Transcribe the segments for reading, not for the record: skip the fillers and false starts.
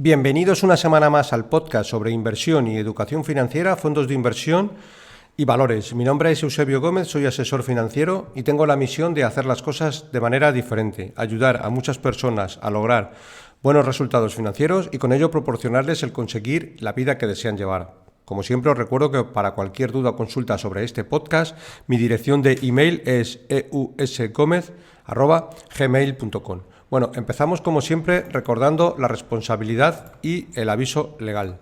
Bienvenidos una semana más al podcast sobre inversión y educación financiera, fondos de inversión y valores. Mi nombre es Eusebio Gómez, soy asesor financiero y tengo la misión de hacer las cosas de manera diferente, ayudar a muchas personas a lograr buenos resultados financieros y con ello proporcionarles el conseguir la vida que desean llevar. Como siempre os recuerdo que para cualquier duda o consulta sobre este podcast, mi dirección de email es eusgomez@gmail.com. Bueno, empezamos como siempre recordando la responsabilidad y el aviso legal.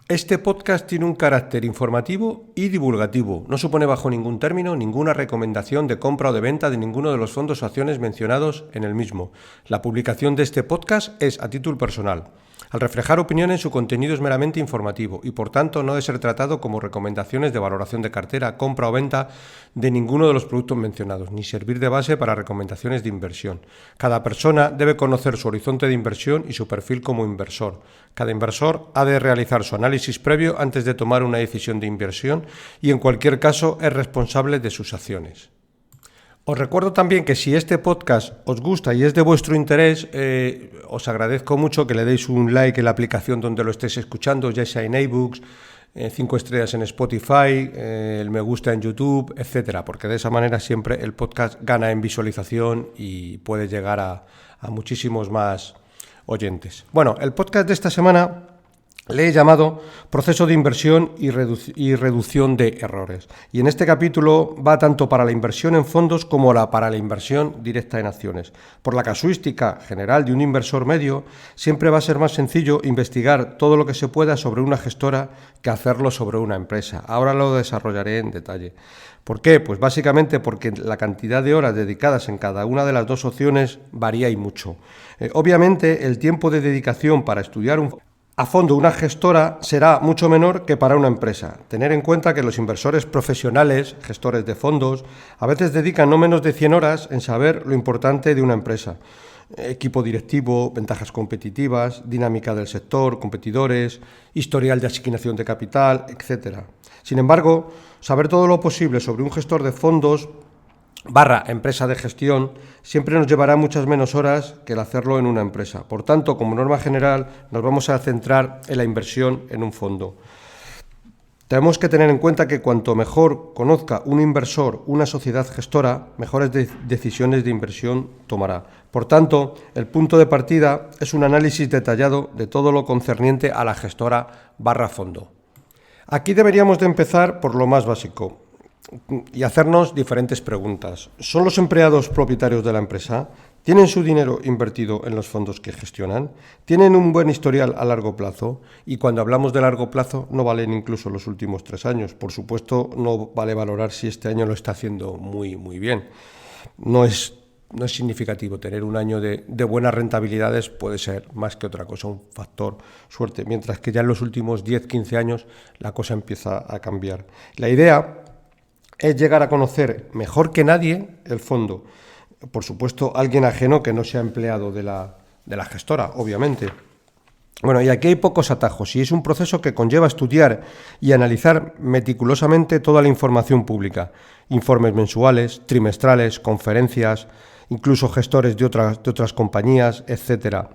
Este podcast tiene un carácter informativo y divulgativo. No supone bajo ningún término ninguna recomendación de compra o de venta de ninguno de los fondos o acciones mencionados en el mismo. La publicación de este podcast es a título personal. Al reflejar opiniones, su contenido es meramente informativo y, por tanto, no debe ser tratado como recomendaciones de valoración de cartera, compra o venta de ninguno de los productos mencionados, ni servir de base para recomendaciones de inversión. Cada persona debe conocer su horizonte de inversión y su perfil como inversor. Cada inversor ha de realizar su análisis previo antes de tomar una decisión de inversión y, en cualquier caso, es responsable de sus acciones. Os recuerdo también que si este podcast os gusta y es de vuestro interés, os agradezco mucho que le deis un like en la aplicación donde lo estéis escuchando, ya sea en iBooks, 5 estrellas en Spotify, el me gusta en YouTube, etcétera, porque de esa manera siempre el podcast gana en visualización y puede llegar a muchísimos más oyentes. Bueno, el podcast de esta semana le he llamado Proceso de inversión y reducción de errores. Y en este capítulo va tanto para la inversión en fondos como para la inversión directa en acciones. Por la casuística general de un inversor medio, siempre va a ser más sencillo investigar todo lo que se pueda sobre una gestora que hacerlo sobre una empresa. Ahora lo desarrollaré en detalle. ¿Por qué? Pues básicamente porque la cantidad de horas dedicadas en cada una de las dos opciones varía y mucho. Obviamente, el tiempo de dedicación para estudiar a fondo una gestora será mucho menor que para una empresa. Tener en cuenta que los inversores profesionales, gestores de fondos, a veces dedican no menos de 100 horas en saber lo importante de una empresa. Equipo directivo, ventajas competitivas, dinámica del sector, competidores, historial de asignación de capital, etc. Sin embargo, saber todo lo posible sobre un gestor de fondos / empresa de gestión siempre nos llevará muchas menos horas que el hacerlo en una empresa. Por tanto, como norma general, nos vamos a centrar en la inversión en un fondo. Tenemos que tener en cuenta que cuanto mejor conozca un inversor una sociedad gestora, mejores decisiones de inversión tomará. Por tanto, el punto de partida es un análisis detallado de todo lo concerniente a la gestora / fondo. Aquí deberíamos de empezar por lo más básico y hacernos diferentes preguntas. ¿Son los empleados propietarios de la empresa? ¿Tienen su dinero invertido en los fondos que gestionan? ¿Tienen un buen historial a largo plazo? Y cuando hablamos de largo plazo, no valen incluso los últimos 3 años. Por supuesto, no vale valorar si este año lo está haciendo muy, muy bien. No es significativo. Tener un año de buenas rentabilidades puede ser más que otra cosa, un factor suerte. Mientras que ya en los últimos 10, 15 años la cosa empieza a cambiar. La idea es llegar a conocer mejor que nadie el fondo. Por supuesto, alguien ajeno que no sea empleado de la gestora, obviamente. Bueno, y aquí hay pocos atajos y es un proceso que conlleva estudiar y analizar meticulosamente toda la información pública. Informes mensuales, trimestrales, conferencias, incluso gestores de otras compañías, etc.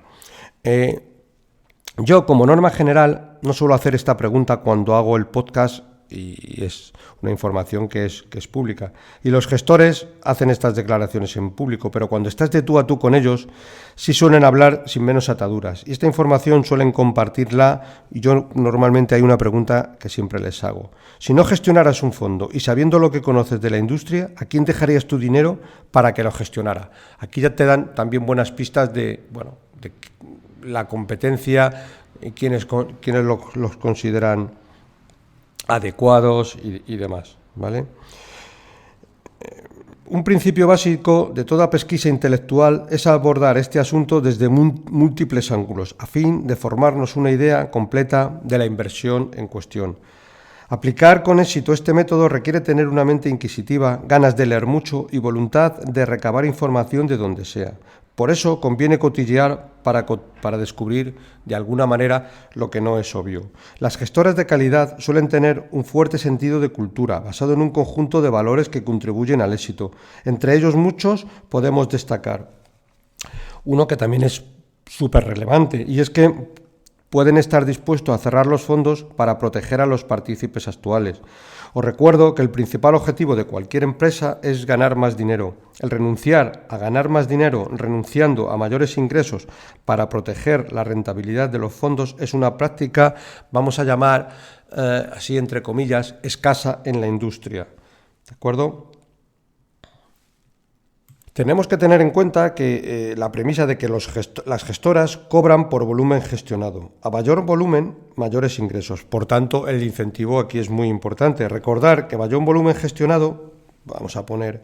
Yo, como norma general, no suelo hacer esta pregunta cuando hago el podcast y es una información que es pública. Y los gestores hacen estas declaraciones en público, pero cuando estás de tú a tú con ellos, sí suelen hablar sin menos ataduras. Y esta información suelen compartirla y yo normalmente hay una pregunta que siempre les hago. Si no gestionaras un fondo y sabiendo lo que conoces de la industria, ¿a quién dejarías tu dinero para que lo gestionara? Aquí ya te dan también buenas pistas de la competencia, quiénes los consideran adecuados y demás, ¿vale? Un principio básico de toda pesquisa intelectual es abordar este asunto desde múltiples ángulos, a fin de formarnos una idea completa de la inversión en cuestión. Aplicar con éxito este método requiere tener una mente inquisitiva, ganas de leer mucho y voluntad de recabar información de donde sea. Por eso conviene cotillear para descubrir de alguna manera lo que no es obvio. Las gestoras de calidad suelen tener un fuerte sentido de cultura, basado en un conjunto de valores que contribuyen al éxito. Entre ellos muchos podemos destacar uno que también es súper relevante, y es que pueden estar dispuestos a cerrar los fondos para proteger a los partícipes actuales. Os recuerdo que el principal objetivo de cualquier empresa es ganar más dinero. El renunciar a ganar más dinero renunciando a mayores ingresos para proteger la rentabilidad de los fondos es una práctica, vamos a llamar, así entre comillas, escasa en la industria. ¿De acuerdo? Tenemos que tener en cuenta que la premisa de que las gestoras cobran por volumen gestionado. A mayor volumen, mayores ingresos. Por tanto, el incentivo aquí es muy importante. Recordar que mayor volumen gestionado, vamos a poner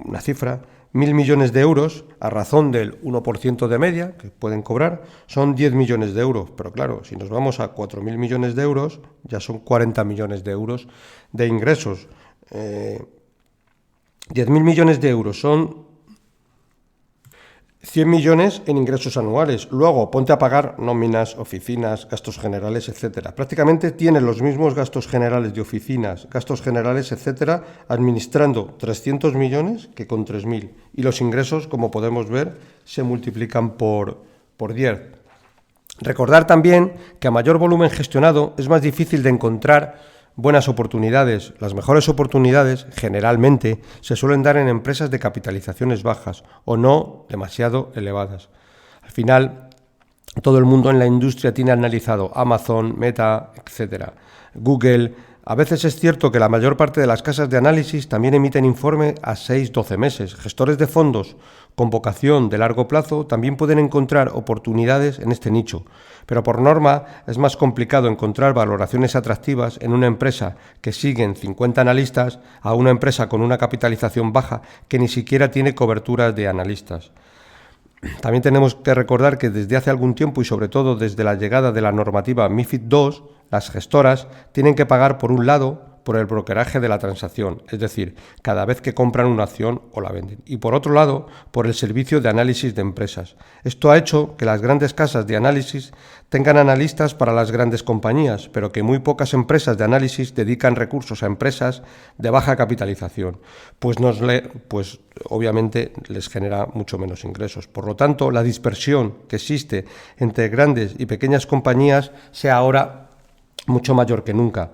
una cifra, 1.000 millones de euros, a razón del 1% de media que pueden cobrar, son 10 millones de euros. Pero claro, si nos vamos a 4.000 millones de euros, ya son 40 millones de euros de ingresos. 10.000 millones de euros son 100 millones en ingresos anuales. Luego, ponte a pagar nóminas, oficinas, gastos generales, etcétera. Prácticamente tienes los mismos gastos generales de oficinas, gastos generales, etcétera, administrando 300 millones que con 3.000. Y los ingresos, como podemos ver, se multiplican por 10. Recordar también que a mayor volumen gestionado es más difícil de encontrar buenas oportunidades. Las mejores oportunidades, generalmente, se suelen dar en empresas de capitalizaciones bajas o no demasiado elevadas. Al final, todo el mundo en la industria tiene analizado Amazon, Meta, etc. Google. A veces es cierto que la mayor parte de las casas de análisis también emiten informe a 6-12 meses. Gestores de fondos con vocación de largo plazo también pueden encontrar oportunidades en este nicho, pero por norma es más complicado encontrar valoraciones atractivas en una empresa que siguen 50 analistas a una empresa con una capitalización baja que ni siquiera tiene coberturas de analistas. También tenemos que recordar que desde hace algún tiempo y sobre todo desde la llegada de la normativa MiFID II, las gestoras tienen que pagar por un lado por el brokeraje de la transacción, es decir, cada vez que compran una acción o la venden, y por otro lado por el servicio de análisis de empresas. Esto ha hecho que las grandes casas de análisis tengan analistas para las grandes compañías, pero que muy pocas empresas de análisis dedican recursos a empresas de baja capitalización, pues obviamente les genera mucho menos ingresos. Por lo tanto, la dispersión que existe entre grandes y pequeñas compañías sea ahora mucho mayor que nunca.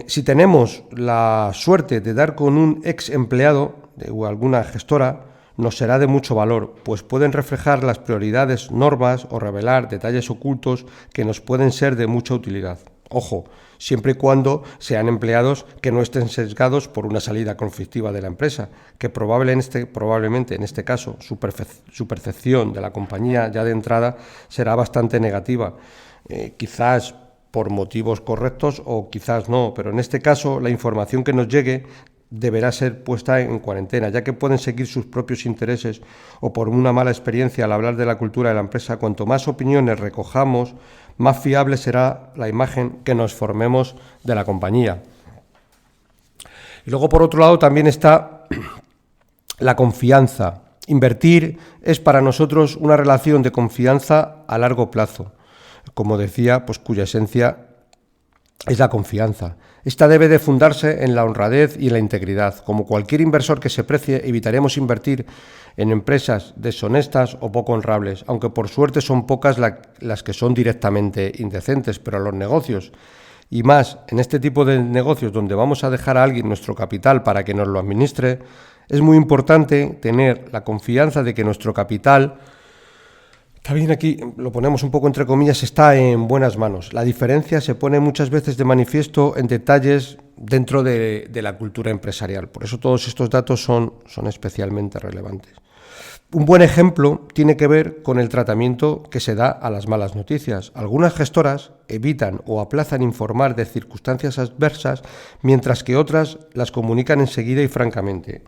Si tenemos la suerte de dar con un ex empleado o alguna gestora, nos será de mucho valor, pues pueden reflejar las prioridades, normas o revelar detalles ocultos que nos pueden ser de mucha utilidad. Ojo, siempre y cuando sean empleados que no estén sesgados por una salida conflictiva de la empresa, que probablemente en este caso su percepción de la compañía ya de entrada será bastante negativa. Quizás por motivos correctos o quizás no, pero en este caso la información que nos llegue deberá ser puesta en cuarentena, ya que pueden seguir sus propios intereses o por una mala experiencia al hablar de la cultura de la empresa. Cuanto más opiniones recojamos, más fiable será la imagen que nos formemos de la compañía. Y luego, por otro lado, también está la confianza. Invertir es para nosotros una relación de confianza a largo plazo. Como decía, pues cuya esencia es la confianza. Esta debe de fundarse en la honradez y en la integridad. Como cualquier inversor que se precie, evitaremos invertir en empresas deshonestas o poco honrables, aunque por suerte son pocas las que son directamente indecentes, pero los negocios, y más en este tipo de negocios donde vamos a dejar a alguien nuestro capital para que nos lo administre, es muy importante tener la confianza de que nuestro capital, también aquí lo ponemos un poco entre comillas, está en buenas manos. La diferencia se pone muchas veces de manifiesto en detalles dentro de la cultura empresarial. Por eso todos estos datos son especialmente relevantes. Un buen ejemplo tiene que ver con el tratamiento que se da a las malas noticias. Algunas gestoras evitan o aplazan informar de circunstancias adversas, mientras que otras las comunican enseguida y francamente.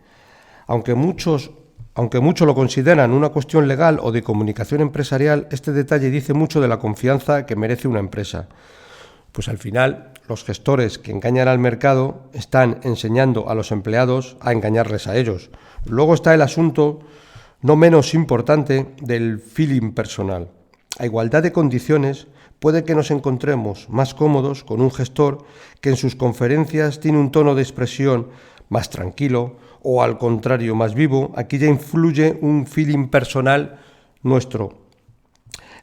Aunque mucho lo consideran una cuestión legal o de comunicación empresarial, este detalle dice mucho de la confianza que merece una empresa. Pues al final, los gestores que engañan al mercado están enseñando a los empleados a engañarles a ellos. Luego está el asunto, no menos importante, del feeling personal. A igualdad de condiciones, puede que nos encontremos más cómodos con un gestor que en sus conferencias tiene un tono de expresión más tranquilo, o al contrario, más vivo. Aquí ya influye un feeling personal nuestro.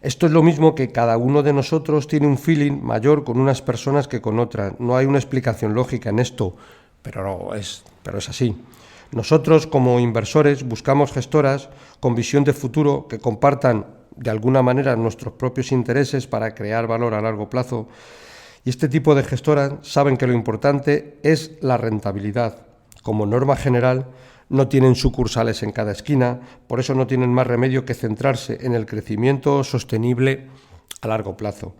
Esto es lo mismo que cada uno de nosotros tiene un feeling mayor con unas personas que con otras. No hay una explicación lógica en esto, pero es así. Nosotros, como inversores, buscamos gestoras con visión de futuro que compartan de alguna manera nuestros propios intereses para crear valor a largo plazo. Y este tipo de gestoras saben que lo importante es la rentabilidad. Como norma general, no tienen sucursales en cada esquina, por eso no tienen más remedio que centrarse en el crecimiento sostenible a largo plazo.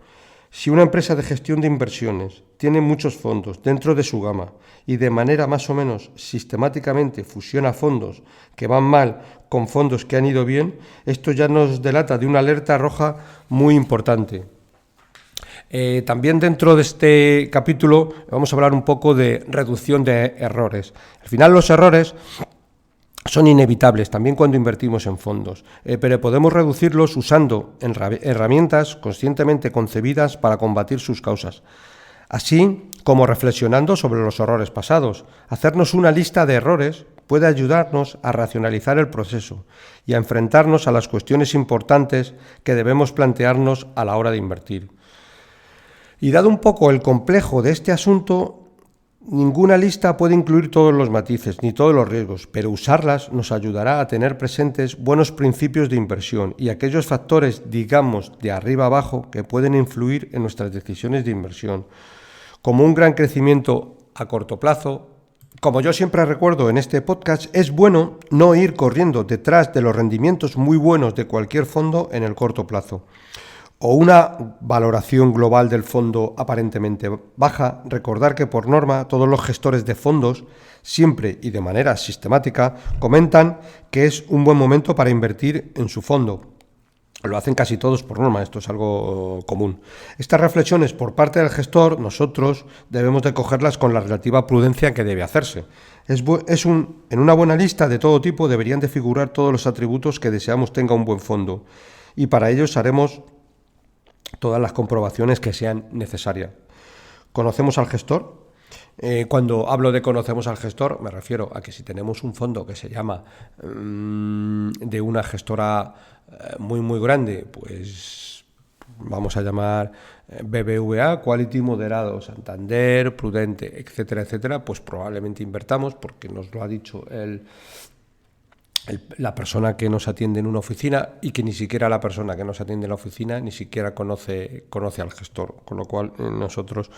Si una empresa de gestión de inversiones tiene muchos fondos dentro de su gama y de manera más o menos sistemáticamente fusiona fondos que van mal con fondos que han ido bien, esto ya nos delata de una alerta roja muy importante. También dentro de este capítulo vamos a hablar un poco de reducción de errores. Al final los errores son inevitables también cuando invertimos en fondos, pero podemos reducirlos usando herramientas conscientemente concebidas para combatir sus causas, así como reflexionando sobre los errores pasados. Hacernos una lista de errores puede ayudarnos a racionalizar el proceso y a enfrentarnos a las cuestiones importantes que debemos plantearnos a la hora de invertir. Y dado un poco el complejo de este asunto, ninguna lista puede incluir todos los matices ni todos los riesgos, pero usarlas nos ayudará a tener presentes buenos principios de inversión y aquellos factores, digamos, de arriba abajo que pueden influir en nuestras decisiones de inversión, como un gran crecimiento a corto plazo. Como yo siempre recuerdo en este podcast, es bueno no ir corriendo detrás de los rendimientos muy buenos de cualquier fondo en el corto plazo, o una valoración global del fondo aparentemente baja. Recordar que por norma todos los gestores de fondos siempre y de manera sistemática comentan que es un buen momento para invertir en su fondo. Lo hacen casi todos por norma, esto es algo común. Estas reflexiones por parte del gestor, nosotros debemos de cogerlas con la relativa prudencia que debe hacerse. En una buena lista de todo tipo deberían de figurar todos los atributos que deseamos tenga un buen fondo, y para ello haremos todas las comprobaciones que sean necesarias. ¿Conocemos al gestor? Cuando hablo de conocemos al gestor, me refiero a que si tenemos un fondo que se llama de una gestora muy grande, pues vamos a llamar BBVA, Quality Moderado, Santander, Prudente, etcétera, pues probablemente invertamos porque nos lo ha dicho la persona que nos atiende en una oficina, y que ni siquiera la persona que nos atiende en la oficina ni siquiera conoce al gestor, con lo cual nosotros,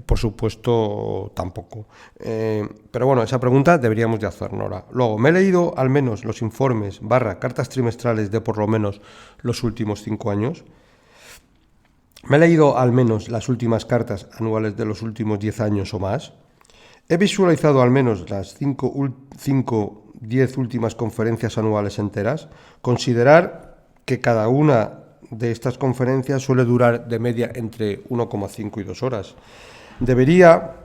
por supuesto, tampoco. Pero bueno, esa pregunta deberíamos de hacernosla. Luego, me he leído al menos los informes / cartas trimestrales de por lo menos los últimos 5 años. Me he leído al menos las últimas cartas anuales de los últimos 10 años o más. He visualizado al menos las 10 últimas conferencias anuales enteras. Considerar que cada una de estas conferencias suele durar de media entre 1,5 y 2 horas. Debería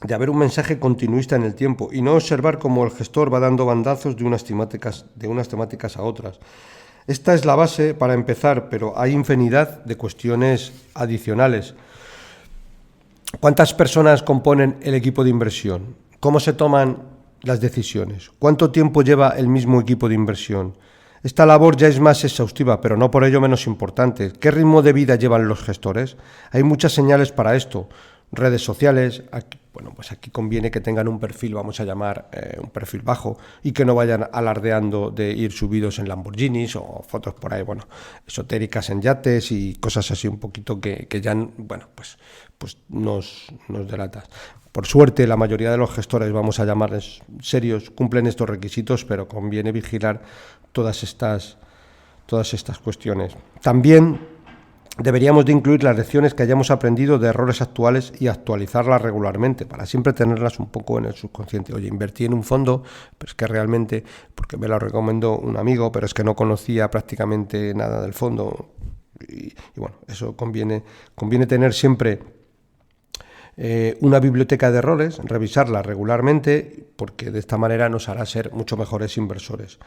de haber un mensaje continuista en el tiempo y no observar cómo el gestor va dando bandazos de unas temáticas a otras. Esta es la base para empezar, pero hay infinidad de cuestiones adicionales. ¿Cuántas personas componen el equipo de inversión? ¿Cómo se toman las decisiones? ¿Cuánto tiempo lleva el mismo equipo de inversión? Esta labor ya es más exhaustiva, pero no por ello menos importante. ¿Qué ritmo de vida llevan los gestores? Hay muchas señales para esto. Redes sociales, aquí conviene que tengan un perfil, vamos a llamar un perfil bajo, y que no vayan alardeando de ir subidos en Lamborghinis o fotos por ahí, esotéricas en yates y cosas así un poquito que ya, pues nos delata. Por suerte, la mayoría de los gestores, vamos a llamarles serios, cumplen estos requisitos, pero conviene vigilar todas estas cuestiones. También deberíamos de incluir las lecciones que hayamos aprendido de errores actuales y actualizarlas regularmente para siempre tenerlas un poco en el subconsciente. Oye, invertí en un fondo, pero es que realmente, porque me lo recomendó un amigo, pero es que no conocía prácticamente nada del fondo. Y eso conviene tener siempre una biblioteca de errores, revisarla regularmente, porque de esta manera nos hará ser mucho mejores inversores.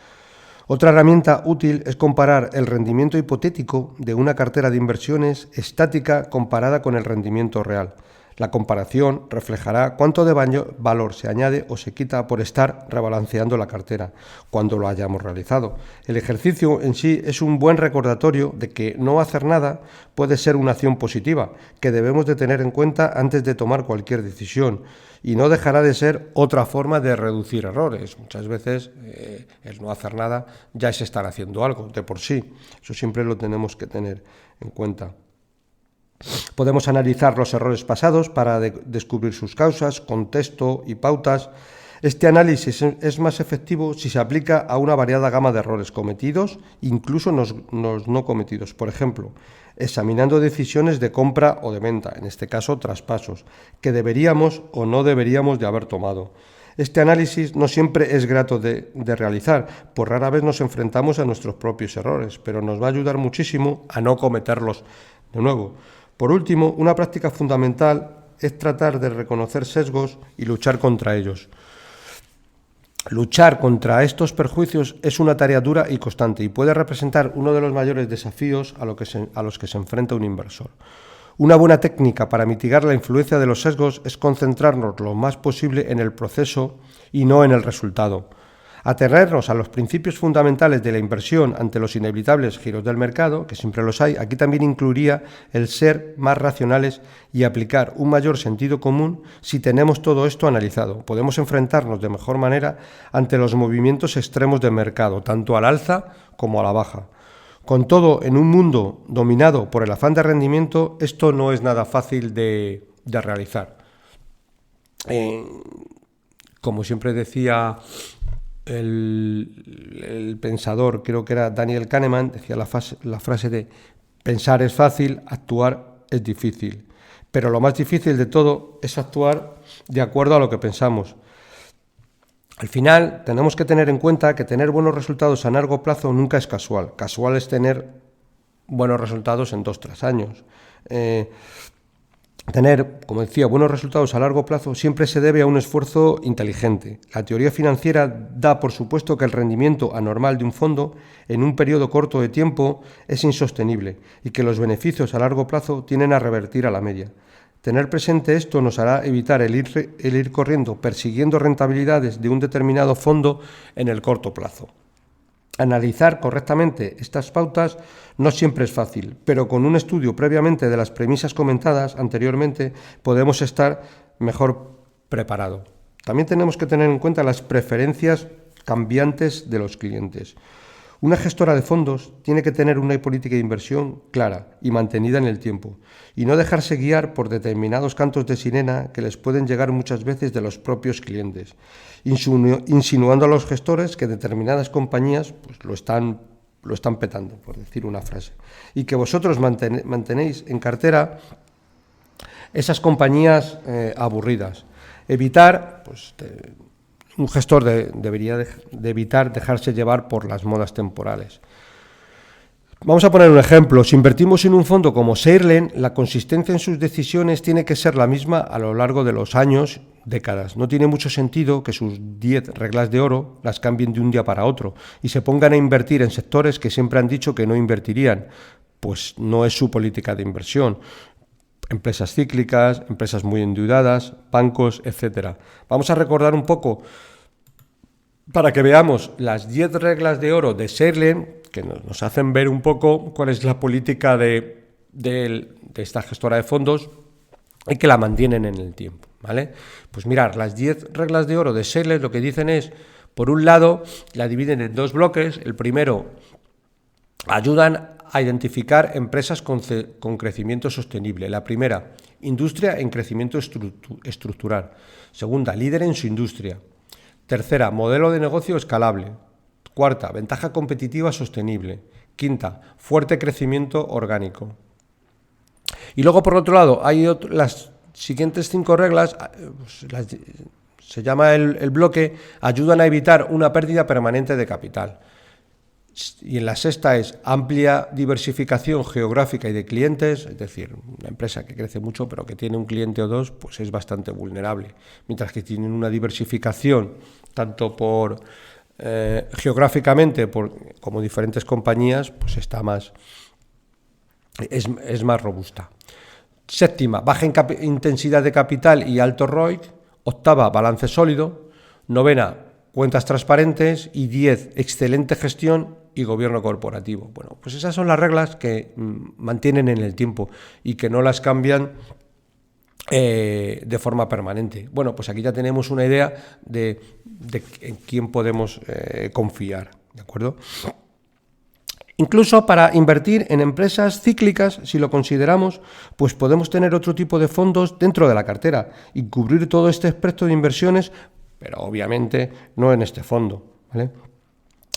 Otra herramienta útil es comparar el rendimiento hipotético de una cartera de inversiones estática comparada con el rendimiento real. La comparación reflejará cuánto de valor se añade o se quita por estar rebalanceando la cartera cuando lo hayamos realizado. El ejercicio en sí es un buen recordatorio de que no hacer nada puede ser una acción positiva, que debemos de tener en cuenta antes de tomar cualquier decisión, y no dejará de ser otra forma de reducir errores. Muchas veces el no hacer nada ya es estar haciendo algo de por sí. Eso siempre lo tenemos que tener en cuenta. Podemos analizar los errores pasados para descubrir sus causas, contexto y pautas. Este análisis es más efectivo si se aplica a una variada gama de errores cometidos, incluso los no cometidos. Por ejemplo, examinando decisiones de compra o de venta, en este caso traspasos, que deberíamos o no deberíamos de haber tomado. Este análisis no siempre es grato de realizar, pues rara vez nos enfrentamos a nuestros propios errores, pero nos va a ayudar muchísimo a no cometerlos de nuevo. Por último, una práctica fundamental es tratar de reconocer sesgos y luchar contra ellos. Luchar contra estos perjuicios es una tarea dura y constante y puede representar uno de los mayores desafíos a los que se enfrenta un inversor. Una buena técnica para mitigar la influencia de los sesgos es concentrarnos lo más posible en el proceso y no en el resultado. Atenernos a los principios fundamentales de la inversión ante los inevitables giros del mercado, que siempre los hay, aquí también incluiría el ser más racionales y aplicar un mayor sentido común si tenemos todo esto analizado. Podemos enfrentarnos de mejor manera ante los movimientos extremos del mercado, tanto al alza como a la baja. Con todo, en un mundo dominado por el afán de rendimiento, esto no es nada fácil de realizar. Como siempre decía el pensador, creo que era Daniel Kahneman, decía la frase de pensar es fácil, actuar es difícil. Pero lo más difícil de todo es actuar de acuerdo a lo que pensamos. Al final, tenemos que tener en cuenta que tener buenos resultados a largo plazo nunca es casual. Casual es tener buenos resultados en 2-3 años. Tener, como decía, buenos resultados a largo plazo siempre se debe a un esfuerzo inteligente. La teoría financiera da por supuesto que el rendimiento anormal de un fondo en un periodo corto de tiempo es insostenible y que los beneficios a largo plazo tienden a revertir a la media. Tener presente esto nos hará evitar el ir corriendo persiguiendo rentabilidades de un determinado fondo en el corto plazo. Analizar correctamente estas pautas no siempre es fácil, pero con un estudio previamente de las premisas comentadas anteriormente podemos estar mejor preparados. También tenemos que tener en cuenta las preferencias cambiantes de los clientes. Una gestora de fondos tiene que tener una política de inversión clara y mantenida en el tiempo, y no dejarse guiar por determinados cantos de sirena que les pueden llegar muchas veces de los propios clientes, insinuando a los gestores que determinadas compañías pues, lo están petando, por decir una frase, y que vosotros mantenéis en cartera esas compañías aburridas. Evitar, un gestor debería de evitar dejarse llevar por las modas temporales. Vamos a poner un ejemplo. Si invertimos en un fondo como Shearlen, la consistencia en sus decisiones tiene que ser la misma a lo largo de los años, décadas. No tiene mucho sentido que sus 10 reglas de oro las cambien de un día para otro y se pongan a invertir en sectores que siempre han dicho que no invertirían, pues no es su política de inversión. Empresas cíclicas, empresas muy endeudadas, bancos, etc. Vamos a recordar un poco, para que veamos las 10 reglas de oro de Shearlen, que nos hacen ver un poco cuál es la política de esta gestora de fondos y que la mantienen en el tiempo, ¿vale? Pues mirar, las 10 reglas de oro de Shearlen lo que dicen es, por un lado, la dividen en 2 bloques. El primero, ayudan a identificar empresas con crecimiento sostenible. La primera, industria en crecimiento estructural. Segunda, líder en su industria. Tercera, modelo de negocio escalable. Cuarta, ventaja competitiva sostenible. Quinta, fuerte crecimiento orgánico. Y luego, por otro lado, hay las siguientes 5 reglas, se llama el bloque, ayudan a evitar una pérdida permanente de capital. Y en la sexta es amplia diversificación geográfica y de clientes, es decir, una empresa que crece mucho pero que tiene un cliente o dos, pues es bastante vulnerable. Mientras que tienen una diversificación tanto por geográficamente como diferentes compañías, pues es más robusta. Séptima, baja intensidad de capital y alto ROIC. Octava, balance sólido. Novena, cuentas transparentes. Y 10, excelente gestión y gobierno corporativo. Bueno, pues esas son las reglas que mantienen en el tiempo y que no las cambian de forma permanente. Bueno, pues aquí ya tenemos una idea de en quién podemos confiar, ¿de acuerdo? Incluso para invertir en empresas cíclicas, si lo consideramos, pues podemos tener otro tipo de fondos dentro de la cartera y cubrir todo este espectro de inversiones, pero obviamente no en este fondo, ¿vale?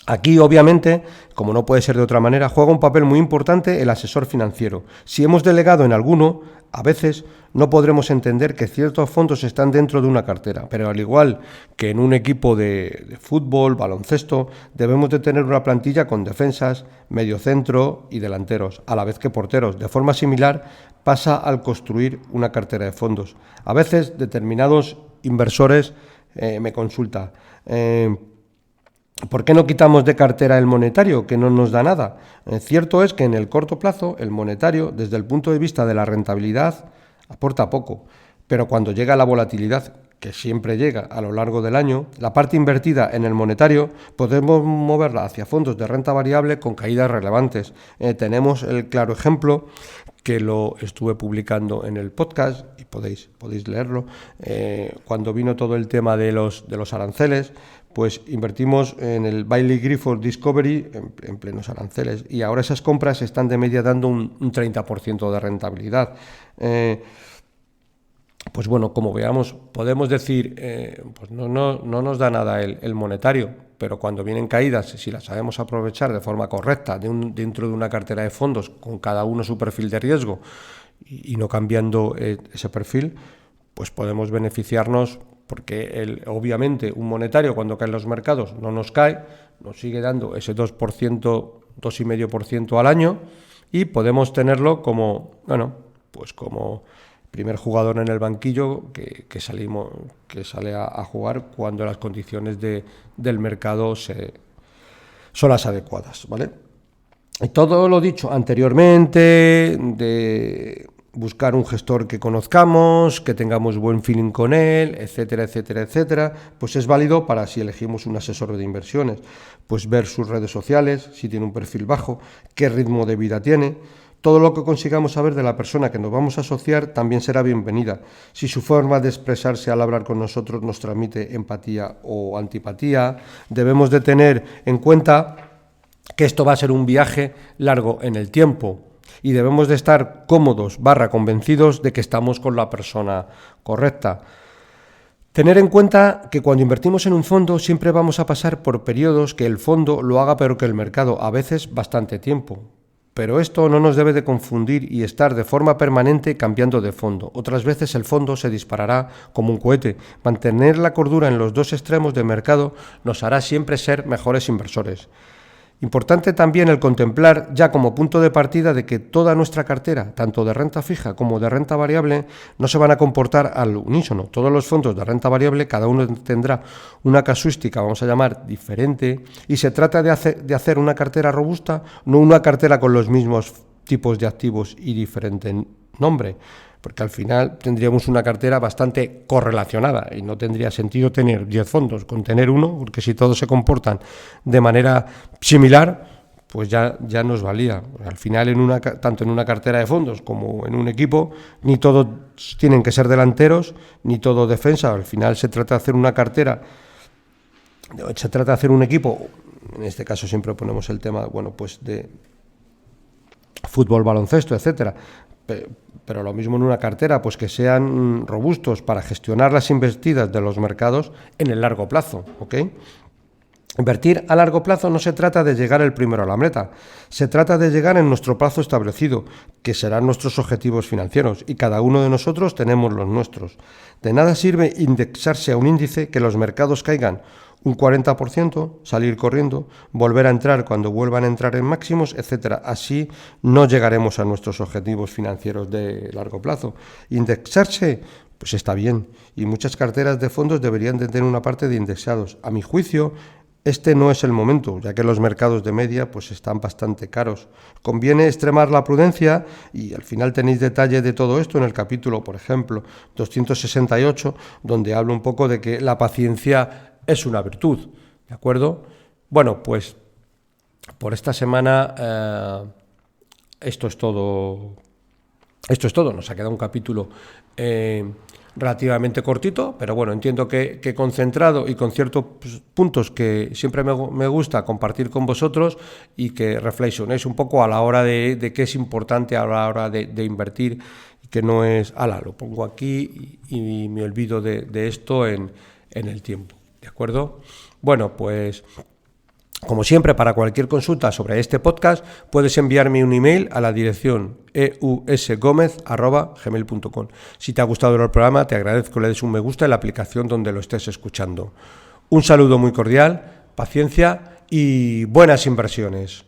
Aquí, obviamente, como no puede ser de otra manera, juega un papel muy importante el asesor financiero. Si hemos delegado en alguno, a veces no podremos entender que ciertos fondos están dentro de una cartera, pero al igual que en un equipo de fútbol, baloncesto, debemos de tener una plantilla con defensas, mediocentro y delanteros, a la vez que porteros. De forma similar pasa al construir una cartera de fondos. A veces determinados inversores me consultan, ¿por qué no quitamos de cartera el monetario, que no nos da nada? Cierto es que en el corto plazo el monetario, desde el punto de vista de la rentabilidad, aporta poco, pero cuando llega la volatilidad, que siempre llega a lo largo del año, la parte invertida en el monetario podemos moverla hacia fondos de renta variable con caídas relevantes. Tenemos el claro ejemplo, que lo estuve publicando en el podcast y podéis leerlo, cuando vino todo el tema de los aranceles, pues invertimos en el Bailey Gifford Discovery en plenos aranceles y ahora esas compras están de media dando un 30% de rentabilidad. Pues bueno, como veamos, podemos decir, pues no nos da nada el monetario, pero cuando vienen caídas, si las sabemos aprovechar de forma correcta dentro de una cartera de fondos, con cada uno su perfil de riesgo y no cambiando ese perfil, pues podemos beneficiarnos, porque obviamente un monetario cuando caen los mercados no nos cae, nos sigue dando ese 2%, 2,5% al año y podemos tenerlo como, bueno, pues como primer jugador en el banquillo que sale a jugar cuando las condiciones del mercado son las adecuadas, ¿vale? Y todo lo dicho anteriormente, de buscar un gestor que conozcamos, que tengamos buen feeling con él, etcétera, etcétera, etcétera, pues es válido para si elegimos un asesor de inversiones, pues ver sus redes sociales, si tiene un perfil bajo, qué ritmo de vida tiene. Todo lo que consigamos saber de la persona que nos vamos a asociar también será bienvenida. Si su forma de expresarse al hablar con nosotros nos transmite empatía o antipatía, debemos de tener en cuenta que esto va a ser un viaje largo en el tiempo y debemos de estar cómodos / convencidos de que estamos con la persona correcta. Tener en cuenta que cuando invertimos en un fondo siempre vamos a pasar por periodos que el fondo lo haga peor que el mercado, a veces bastante tiempo. Pero esto no nos debe de confundir y estar de forma permanente cambiando de fondo. Otras veces el fondo se disparará como un cohete. Mantener la cordura en los dos extremos del mercado nos hará siempre ser mejores inversores. Importante también el contemplar ya como punto de partida de que toda nuestra cartera, tanto de renta fija como de renta variable, no se van a comportar al unísono. Todos los fondos de renta variable, cada uno tendrá una casuística, vamos a llamar, diferente, y se trata de hacer una cartera robusta, no una cartera con los mismos tipos de activos y diferente nombre, porque al final tendríamos una cartera bastante correlacionada y no tendría sentido tener 10 fondos con tener uno, porque si todos se comportan de manera similar, pues ya nos valía. Al final, tanto en una cartera de fondos como en un equipo, ni todos tienen que ser delanteros, ni todo defensa. Al final se trata de hacer una cartera, se trata de hacer un equipo, en este caso siempre ponemos el tema, bueno, pues de fútbol, baloncesto, etcétera, pero lo mismo en una cartera, pues que sean robustos para gestionar las invertidas de los mercados en el largo plazo, ¿ok? Invertir a largo plazo no se trata de llegar el primero a la meta, se trata de llegar en nuestro plazo establecido, que serán nuestros objetivos financieros, y cada uno de nosotros tenemos los nuestros. De nada sirve indexarse a un índice, que los mercados caigan un 40%, salir corriendo, volver a entrar cuando vuelvan a entrar en máximos, etcétera. Así no llegaremos a nuestros objetivos financieros de largo plazo. Indexarse, pues está bien, y muchas carteras de fondos deberían de tener una parte de indexados. A mi juicio, este no es el momento, ya que los mercados de media pues están bastante caros. Conviene extremar la prudencia y al final tenéis detalle de todo esto en el capítulo, por ejemplo, 268, donde hablo un poco de que la paciencia es una virtud, ¿de acuerdo? Bueno, pues por esta semana esto es todo. Nos ha quedado un capítulo relativamente cortito, pero bueno, entiendo que concentrado y con ciertos puntos que siempre me gusta compartir con vosotros y que reflexionéis un poco a la hora de qué es importante a la hora de invertir y que no es, lo pongo aquí y me olvido de esto en el tiempo, ¿de acuerdo? Bueno, pues como siempre, para cualquier consulta sobre este podcast, puedes enviarme un email a la dirección eusgomez@gmail.com. Si te ha gustado el programa, te agradezco que le des un me gusta en la aplicación donde lo estés escuchando. Un saludo muy cordial, paciencia y buenas inversiones.